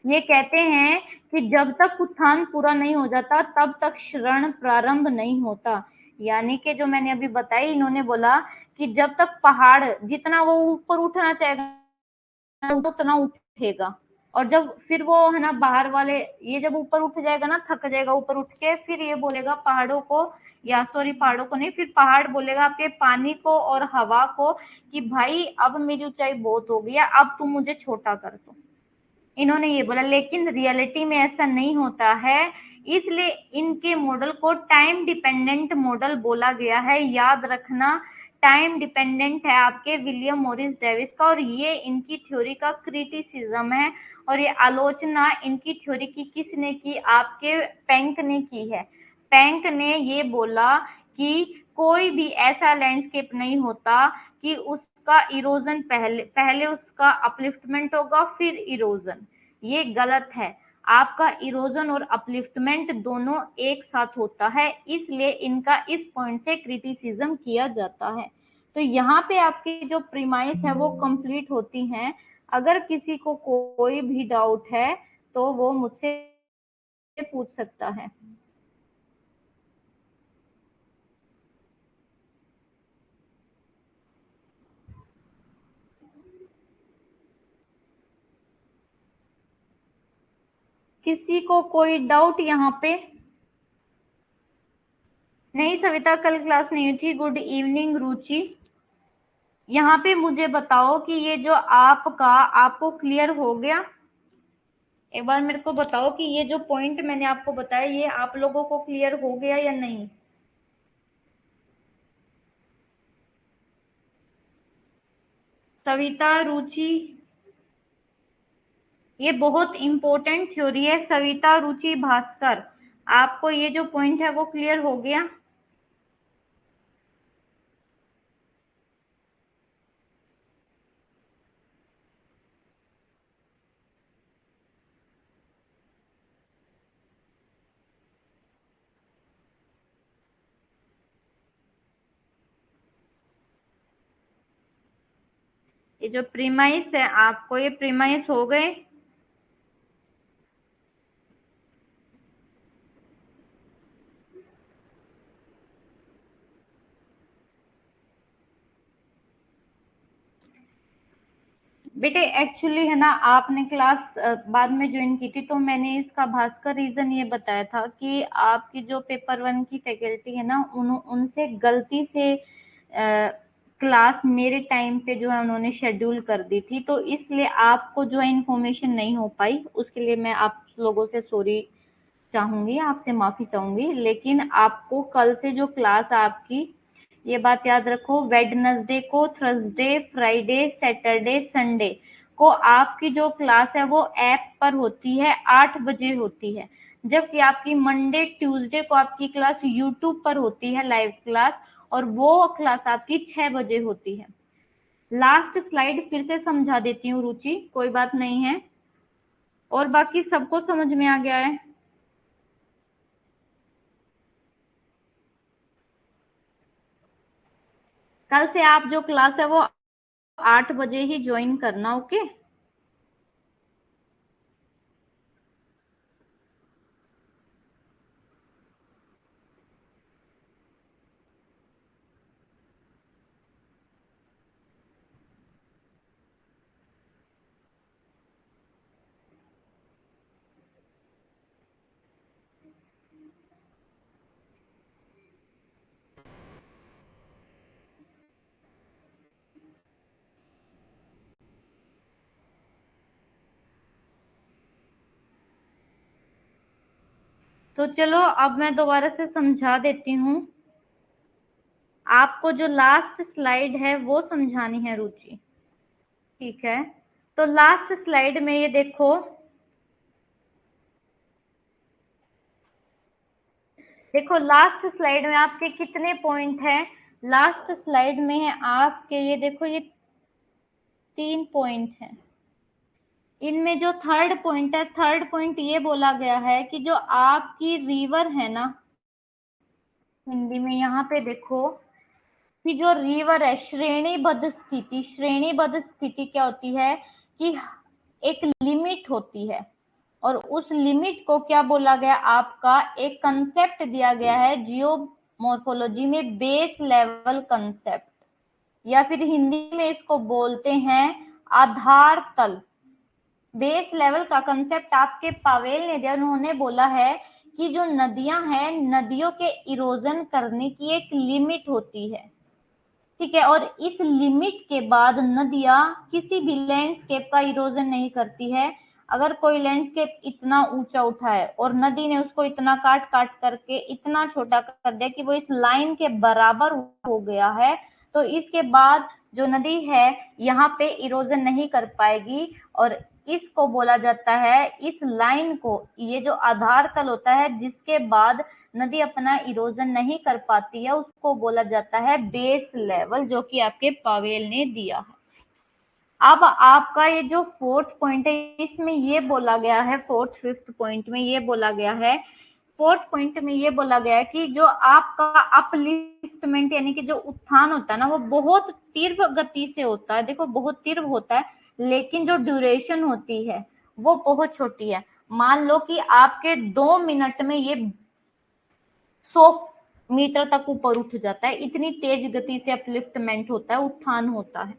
ये कहते हैं कि जब तक उत्थान पूरा नहीं हो जाता तब तक क्षरण प्रारंभ नहीं होता। यानी कि जो मैंने अभी बताई, इन्होंने बोला कि जब तक पहाड़ जितना वो ऊपर उठना चाहेगा उतना उठेगा, और जब फिर वो है ना बाहर वाले ये जब ऊपर उठ जाएगा ना, थक जाएगा ऊपर उठ के, फिर ये बोलेगा पहाड़ों को, या सॉरी पहाड़ों को नहीं, फिर पहाड़ बोलेगा आपके पानी को और हवा को कि भाई अब मेरी ऊंचाई बहुत हो गई है, अब तुम मुझे छोटा कर दो। इन्होंने ये बोला, लेकिन रियलिटी में ऐसा नहीं होता है, इसलिए इनके मॉडल को टाइम डिपेंडेंट मॉडल बोला गया है। याद रखना, टाइम डिपेंडेंट है आपके विलियम मॉरिस डेविस का, और ये इनकी थ्योरी का क्रिटिसिज्म है। और ये आलोचना इनकी थ्योरी की किसने की, आपके पेंक ने की है। पेंक ने ये बोला कि कोई भी ऐसा लैंडस्केप नहीं होता कि उसका इरोजन पहले उसका अपलिफ्टमेंट होगा फिर इरोजन, ये गलत है। आपका इरोजन और अपलिफ्टमेंट दोनों एक साथ होता है, इसलिए इनका इस पॉइंट से क्रिटिसिज्म किया जाता है। तो यहाँ पे आपकी जो प्रीमाइस है वो कंप्लीट होती हैं। अगर किसी को कोई भी डाउट है तो वो मुझसे पूछ सकता है। किसी को कोई डाउट यहाँ पे? नहीं सविता, कल क्लास नहीं हुई थी। गुड इवनिंग रुचि। यहाँ पे मुझे बताओ कि ये जो आपका आपको क्लियर हो गया? एक बार मेरे को बताओ कि ये जो पॉइंट मैंने आपको बताया ये आप लोगों को क्लियर हो गया या नहीं? सविता, रुचि, ये बहुत इंपॉर्टेंट थ्योरी है। सविता, रुचि, भास्कर, आपको ये जो पॉइंट है वो क्लियर हो गया? ये जो प्रीमाइस है आपको ये प्रीमाइस हो गए? बेटे एक्चुअली है ना, आपने क्लास बाद में ज्वाइन की थी तो मैंने इसका भास्कर रीजन ये बताया था कि आपकी जो पेपर वन की फैकल्टी है ना उनसे गलती से क्लास मेरे टाइम पे जो है उन्होंने शेड्यूल कर दी थी, तो इसलिए आपको जो है इन्फॉर्मेशन नहीं हो पाई। उसके लिए मैं आप लोगों से सॉरी चाहूंगी, आपसे माफी चाहूंगी। लेकिन आपको कल से जो क्लास आपकी, ये बात याद रखो, वेडनेसडे को, थर्सडे, फ्राइडे, सैटरडे, संडे को आपकी जो क्लास है वो ऐप पर होती है, 8 बजे होती है। जबकि आपकी मंडे ट्यूसडे को आपकी क्लास यूट्यूब पर होती है, लाइव क्लास, और वो क्लास आपकी 6 बजे होती है। लास्ट स्लाइड फिर से समझा देती हूँ रुचि, कोई बात नहीं है। और बाकी सबको समझ में आ गया है? कल से आप जो क्लास है वो 8 बजे ही ज्वाइन करना, ओके? तो चलो अब मैं दोबारा से समझा देती हूँ। आपको जो लास्ट स्लाइड है वो समझानी है रुचि, ठीक है? तो लास्ट स्लाइड में ये देखो, देखो लास्ट स्लाइड में आपके कितने पॉइंट हैं? लास्ट स्लाइड में है आपके, ये देखो, ये 3 पॉइंट हैं। इनमें जो थर्ड पॉइंट है, थर्ड पॉइंट ये बोला गया है कि जो आपकी रिवर है ना, हिंदी में यहाँ पे देखो कि जो रिवर है, श्रेणीबद्ध स्थिति, श्रेणीबद्ध स्थिति क्या होती है कि एक लिमिट होती है, और उस लिमिट को क्या बोला गया, आपका एक कंसेप्ट दिया गया है जियोमॉर्फोलॉजी में, बेस लेवल कंसेप्ट, या फिर हिंदी में इसको बोलते हैं आधार तल। बेस लेवल का कंसेप्ट आपके पावेल ने दिया। उन्होंने बोला है कि जो नदियां हैं, नदियों के इरोजन करने की एक लिमिट होती है, ठीक है? और इस लिमिट के बाद नदियां किसी भी लैंडस्केप का इरोजन नहीं करती है। अगर कोई लैंडस्केप इतना ऊंचा उठा है और नदी ने उसको इतना काट काट करके इतना छोटा कर दिया कि वो इस लाइन के बराबर हो गया है, तो इसके बाद जो नदी है यहाँ पे इरोजन नहीं कर पाएगी, और इसको बोला जाता है, इस लाइन को, ये जो आधार तल होता है जिसके बाद नदी अपना इरोजन नहीं कर पाती है, उसको बोला जाता है बेस लेवल, जो कि आपके पावेल ने दिया है। अब आपका ये जो फोर्थ पॉइंट है इसमें ये बोला गया है, फोर्थ फिफ्थ पॉइंट में ये बोला गया है, फोर्थ पॉइंट में ये बोला गया है कि जो आपका अपलिफ्ट अपलिफ्टमेंट यानी कि जो उत्थान होता है ना, वो बहुत तीव्र गति से होता है। देखो बहुत तीव्र होता है, लेकिन जो ड्यूरेशन होती है वो बहुत छोटी है। मान लो कि आपके 2 मिनट में ये 100 मीटर तक ऊपर उठ जाता है, इतनी तेज गति से अपलिफ्टमेंट होता है, उत्थान होता है।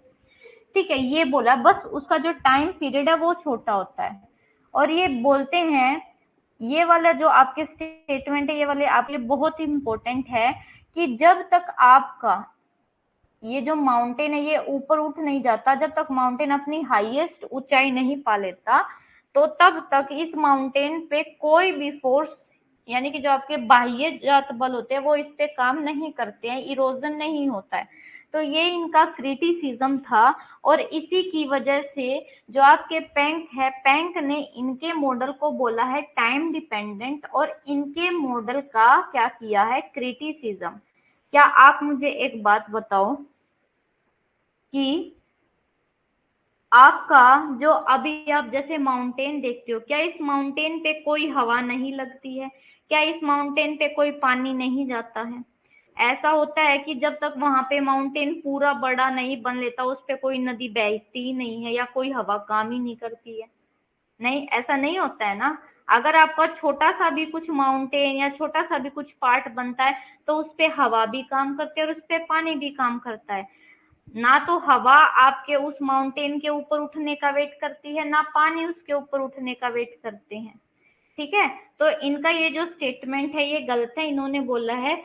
ठीक है, ये बोला, बस उसका जो टाइम पीरियड है वो छोटा होता है। और ये बोलते हैं, ये वाला जो आपके स्टेटमेंट है, ये वाले आपके लिए बहुत ही इंपॉर्टेंट है कि जब तक आपका ये जो माउंटेन है ये ऊपर उठ नहीं जाता, जब तक माउंटेन अपनी हाईएस्ट ऊंचाई नहीं पा लेता, तो तब तक इस माउंटेन पे कोई भी फोर्स यानी कि जो आपके बाह्य जात बल होते हैं वो इस पे काम नहीं करते हैं, इरोजन नहीं होता है। तो ये इनका क्रिटिसिज्म था। और इसी की वजह से जो आपके पैंक है, पैंक ने इनके मॉडल को बोला है टाइम डिपेंडेंट, और इनके मॉडल का क्या किया है, क्रिटिसिज्म। क्या आप मुझे एक बात बताओ कि आपका जो अभी आप जैसे माउंटेन देखते हो, क्या इस माउंटेन पे कोई हवा नहीं लगती है? क्या इस माउंटेन पे कोई पानी नहीं जाता है? ऐसा होता है कि जब तक वहां पे माउंटेन पूरा बड़ा नहीं बन लेता, उस पे कोई नदी बहती ही नहीं है या कोई हवा काम ही नहीं करती है। नहीं, ऐसा नहीं होता है ना। अगर आपका छोटा सा भी कुछ माउंटेन या छोटा सा भी कुछ पार्ट बनता है, तो उस पे हवा भी काम करती है और उस पे पानी भी काम करता है। ना तो हवा आपके उस माउंटेन के ऊपर उठने का वेट करती है, ना पानी उसके ऊपर उठने का वेट करते हैं। ठीक है, तो इनका ये जो स्टेटमेंट है ये गलत है। इन्होंने बोला है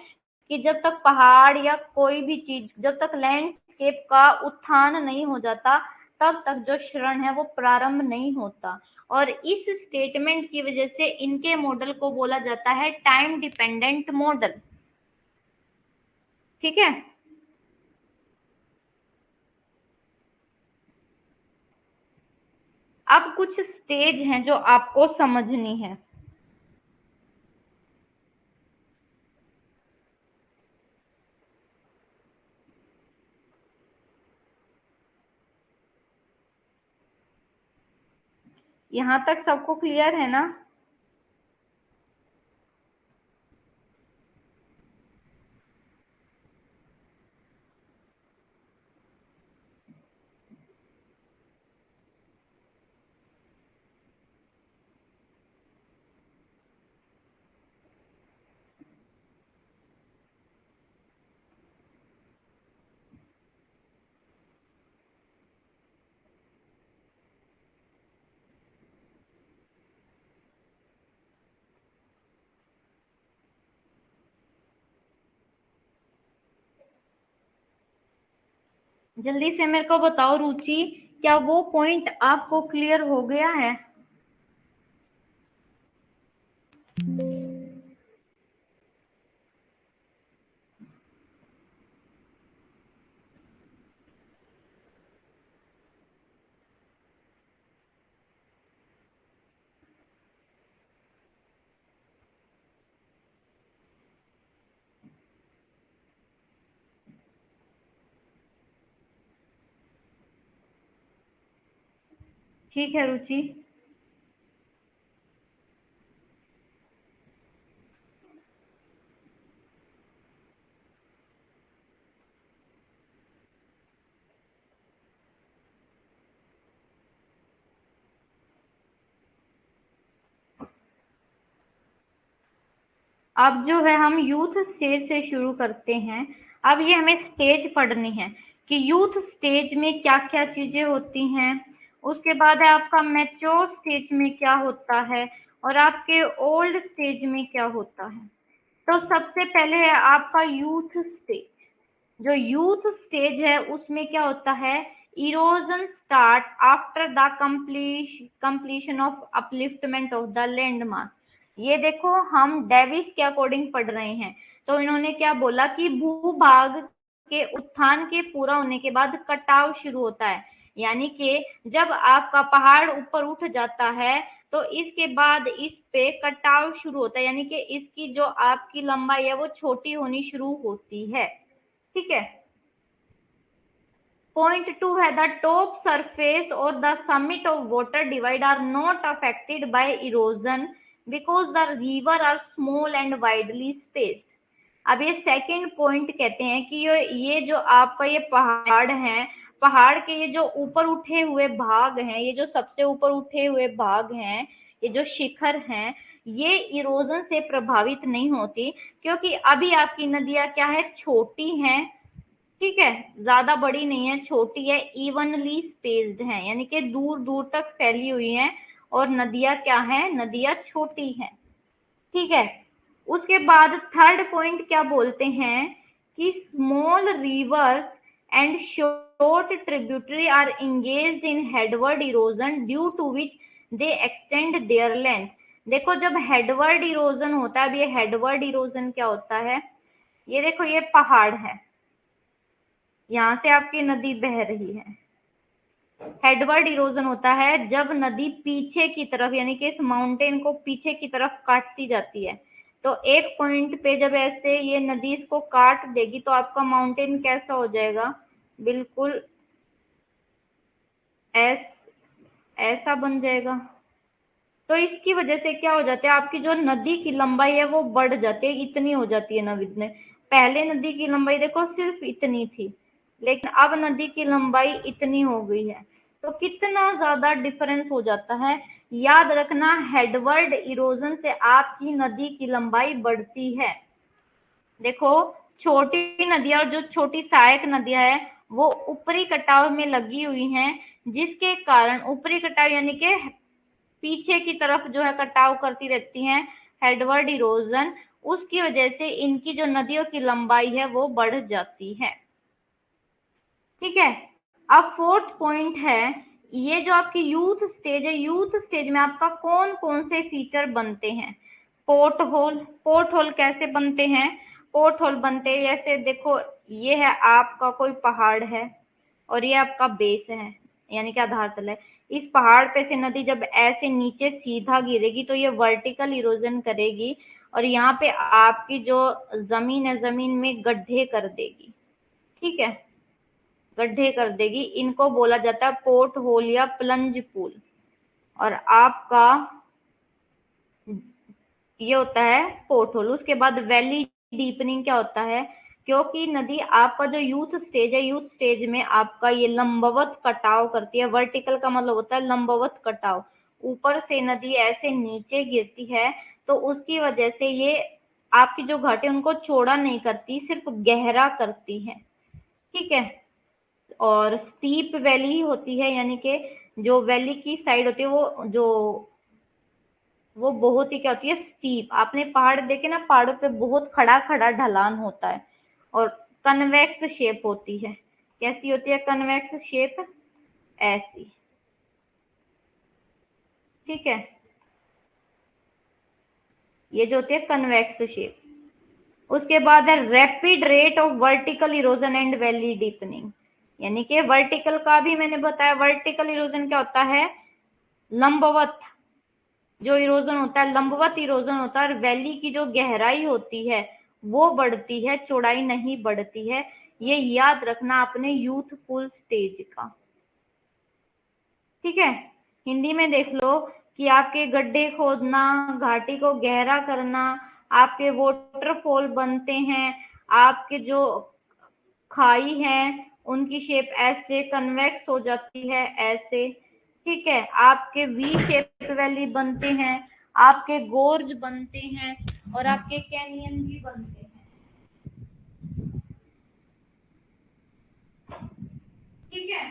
कि जब तक पहाड़ या कोई भी चीज, जब तक लैंडस्केप का उत्थान नहीं हो जाता, तब तक जो क्षरण है वो प्रारंभ नहीं होता। और इस स्टेटमेंट की वजह से इनके मॉडल को बोला जाता है टाइम डिपेंडेंट मॉडल। ठीक है, अब कुछ स्टेज हैं जो आपको समझनी है। यहाँ तक सबको क्लियर है ना? जल्दी से मेरे को बताओ रुचि, क्या वो पॉइंट आपको क्लियर हो गया है? ठीक है रुचि। अब जो है हम यूथ स्टेज से शुरू करते हैं। अब ये हमें स्टेज पढ़नी है कि यूथ स्टेज में क्या क्या चीजें होती हैं। उसके बाद है आपका मैच्योर स्टेज में क्या होता है, और आपके ओल्ड स्टेज में क्या होता है। तो सबसे पहले है आपका यूथ स्टेज। जो यूथ स्टेज है उसमें क्या होता है, erosion start after the completion of upliftment of the land mass. ये देखो, हम डेविस के अकॉर्डिंग पढ़ रहे हैं। तो इन्होंने क्या बोला कि भूभाग के उत्थान के पूरा होने के बाद कटाव शुरू होता है। यानी कि जब आपका पहाड़ ऊपर उठ जाता है, तो इसके बाद इस पे कटाव शुरू होता है, यानी कि इसकी जो आपकी लंबाई है वो छोटी होनी शुरू होती है। ठीक है। पॉइंट टू है द टॉप सरफेस और the summit of water divide are not affected by erosion because the river are small and widely spaced. अब ये सेकंड पॉइंट कहते हैं कि ये जो आपका ये पहाड़ है, पहाड़ के ये जो ऊपर उठे हुए भाग हैं, ये जो सबसे ऊपर उठे हुए भाग हैं, ये जो शिखर हैं, ये इरोजन से प्रभावित नहीं होती, क्योंकि अभी आपकी नदियां क्या है, छोटी हैं। ठीक है, ज्यादा बड़ी नहीं है, छोटी है, इवनली स्पेस्ड है, यानी कि दूर दूर तक फैली हुई है। और नदियां क्या है, नदियां छोटी हैं। ठीक है, उसके बाद थर्ड पॉइंट क्या बोलते हैं कि small rivers and short tributary are engaged in headward erosion due to which they extend their length. देखो, जब हेडवर्ड इरोजन होता है, अब ये हेडवर्ड इरोजन क्या होता है, ये देखो, ये पहाड़ है, यहां से आपकी नदी बह रही है। हेडवर्ड इरोजन होता है जब नदी पीछे की तरफ, यानी कि इस माउंटेन को पीछे की तरफ काटती जाती है। तो एक पॉइंट पे जब ऐसे ये नदी इसको काट देगी तो आपका माउंटेन कैसा हो जाएगा, बिल्कुल ऐस ऐसा बन जाएगा। तो इसकी वजह से क्या हो जाता है, आपकी जो नदी की लंबाई है वो बढ़ जाती है, इतनी हो जाती है नदी में। पहले नदी की लंबाई देखो सिर्फ इतनी थी, लेकिन अब नदी की लंबाई इतनी हो गई है। तो कितना ज्यादा डिफरेंस हो जाता है। याद रखना, हेडवर्ड इरोजन से आपकी नदी की लंबाई बढ़ती है। देखो, छोटी नदियां और जो छोटी सहायक नदियां है वो ऊपरी कटाव में लगी हुई हैं, जिसके कारण ऊपरी कटाव यानी कि पीछे की तरफ जो है कटाव करती रहती हैं, हेडवर्ड इरोजन, उसकी वजह से इनकी जो नदियों की लंबाई है वो बढ़ जाती है। ठीक है, अब फोर्थ पॉइंट है, ये जो आपकी यूथ स्टेज है, यूथ स्टेज में आपका कौन कौन से फीचर बनते हैं। पोर्ट होल, पोर्ट होल कैसे बनते हैं, पोर्ट होल बनते हैं जैसे देखो, ये है आपका कोई पहाड़ है और ये आपका बेस है, यानी कि आधार तल है। इस पहाड़ पे से नदी जब ऐसे नीचे सीधा गिरेगी तो ये वर्टिकल इरोजन करेगी और यहाँ पे आपकी जो जमीन है, जमीन में गड्ढे कर देगी। ठीक है, गड्ढे कर देगी, इनको बोला जाता है पोर्ट होल या प्लंज पूल। और आपका ये होता है पोर्ट होल। उसके बाद वैली डीपनिंग क्या होता है, क्योंकि नदी आपका जो यूथ स्टेज है, यूथ स्टेज में आपका ये लंबवत कटाव करती है। वर्टिकल का मतलब होता है लंबवत कटाव, ऊपर से नदी ऐसे नीचे गिरती है, तो उसकी वजह से ये आपकी जो घाटी उनको चौड़ा नहीं करती, सिर्फ गहरा करती है। ठीक है, और स्टीप वैली होती है, यानी कि जो वैली की साइड होती है वो बहुत ही क्या होती है, स्टीप। आपने पहाड़ देखे ना, पहाड़ों पे बहुत खड़ा खड़ा ढलान होता है और कन्वेक्स शेप होती है। कैसी होती है कन्वेक्स शेप, ऐसी। ठीक है, ये जो होती है कन्वेक्स शेप। उसके बाद है rapid rate of vertical erosion and valley deepening, यानी कि वर्टिकल का भी मैंने बताया। वर्टिकल इरोजन क्या होता है, लंबवत जो इरोजन होता है, लंबवत इरोजन होता है, और वैली की जो गहराई होती है वो बढ़ती है, चौड़ाई नहीं बढ़ती है। ये याद रखना अपने यूथफुल स्टेज का। ठीक है, हिंदी में देख लो कि आपके गड्ढे खोदना, घाटी को गहरा करना, आपके वाटरफॉल बनते हैं, आपके जो खाई है उनकी शेप ऐसे कन्वेक्स हो जाती है, ऐसे। ठीक है, आपके वी शेप वैली बनते हैं, आपके गोर्ज बनते हैं और आपके कैनियन भी बनते हैं। ठीक है,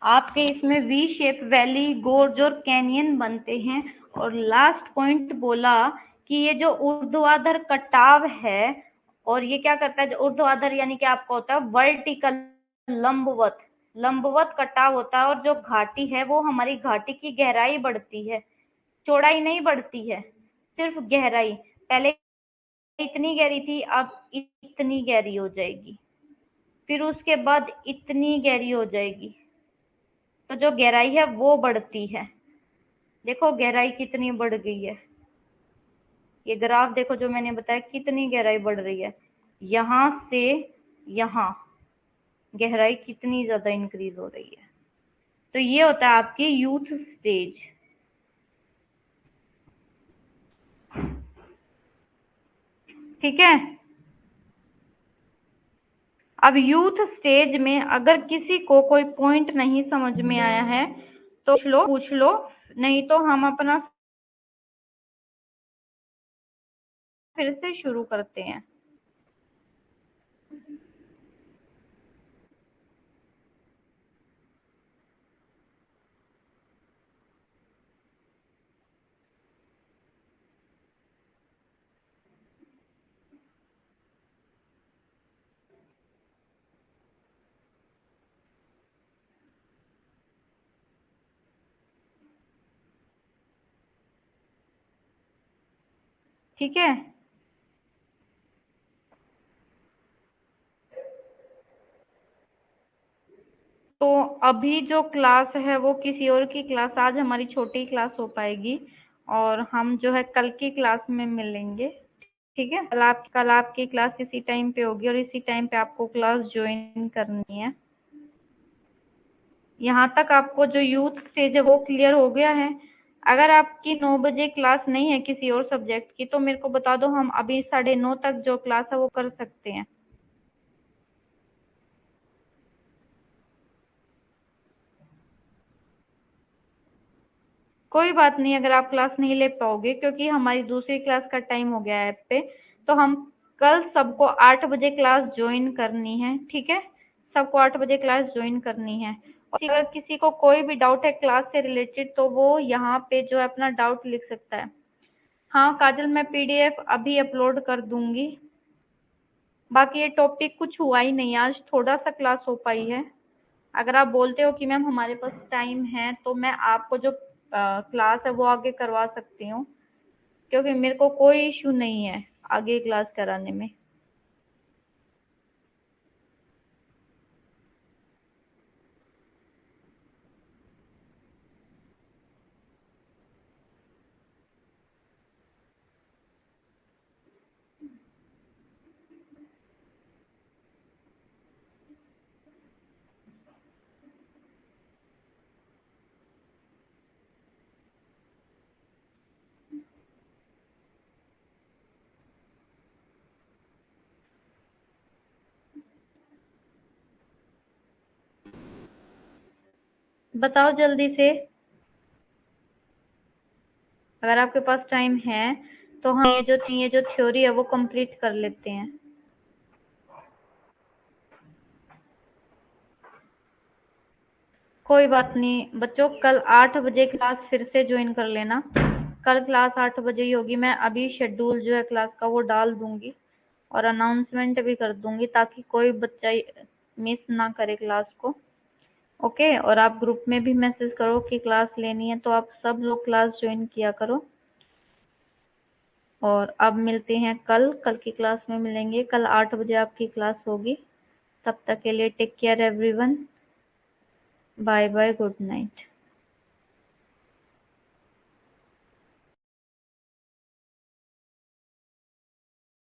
आपके इसमें वी शेप वैली, गोर्ज और कैनियन बनते हैं। और लास्ट पॉइंट बोला कि ये जो ऊर्ध्वाधर कटाव है, और ये क्या करता है, जो ऊर्ध्वाधर यानी कि आपका होता है वर्टिकल, लंबवत, लंबवत कटाव होता है। और जो घाटी है वो हमारी घाटी की गहराई बढ़ती है, चौड़ाई नहीं बढ़ती है, सिर्फ गहराई। पहले इतनी गहरी थी, अब इतनी गहरी हो जाएगी, फिर उसके बाद इतनी गहरी हो जाएगी। तो जो गहराई है वो बढ़ती है। देखो गहराई कितनी बढ़ गई है, ये ग्राफ देखो जो मैंने बताया, कितनी गहराई बढ़ रही है। यहां से यहां गहराई कितनी ज्यादा इंक्रीज हो रही है। तो ये होता है आपकी यूथ स्टेज। ठीक है। अब यूथ स्टेज में अगर किसी को कोई पॉइंट नहीं समझ में आया है तो पूछ लो, नहीं तो हम अपना फिर से शुरू करते हैं। ठीक है। तो अभी जो क्लास है वो किसी और की क्लास, आज हमारी छोटी क्लास हो पाएगी और हम जो है कल की क्लास में मिलेंगे। ठीक है, कल आपकी क्लास इसी टाइम पे होगी और इसी टाइम पे आपको क्लास ज्वाइन करनी है। यहाँ तक आपको जो यूथ स्टेज है वो क्लियर हो गया है। अगर आपकी 9 बजे क्लास नहीं है किसी और सब्जेक्ट की तो मेरे को बता दो, हम अभी 9:30 तक जो क्लास है वो कर सकते हैं। कोई बात नहीं अगर आप क्लास नहीं ले पाओगे, क्योंकि हमारी दूसरी क्लास का टाइम हो गया है ऐप पे, तो हम कल सबको 8 बजे क्लास ज्वाइन करनी है। ठीक है, सबको 8 बजे क्लास ज्वाइन करनी है। और अगर किसी को कोई भी डाउट है क्लास से रिलेटेड तो वो यहाँ पे जो है अपना डाउट लिख सकता है। हाँ काजल, मैं पीडीएफ अभी अपलोड कर दूंगी। बाकी ये टॉपिक कुछ हुआ ही नहीं, आज थोड़ा सा क्लास हो पाई है। अगर आप बोलते हो कि मैम हमारे पास टाइम है तो मैं आपको जो क्लास है वो आगे करवा सकती हूँ, क्योंकि मेरे को कोई इश्यू नहीं है आगे क्लास कराने में। बताओ जल्दी से, अगर आपके पास टाइम है तो हम ये जो थ्योरी है वो कंप्लीट कर लेते हैं। कोई बात नहीं बच्चों, कल 8 बजे क्लास फिर से ज्वाइन कर लेना। कल क्लास 8 बजे ही होगी। मैं अभी शेड्यूल जो है क्लास का वो डाल दूंगी और अनाउंसमेंट भी कर दूंगी ताकि कोई बच्चा मिस ना करे क्लास को। ओके, और आप ग्रुप में भी मैसेज करो कि क्लास लेनी है, तो आप सब लोग क्लास ज्वाइन किया करो। और अब मिलते हैं कल, कल की क्लास में मिलेंगे। कल 8 बजे आपकी क्लास होगी। तब तक के लिए take care everyone, bye bye, good night.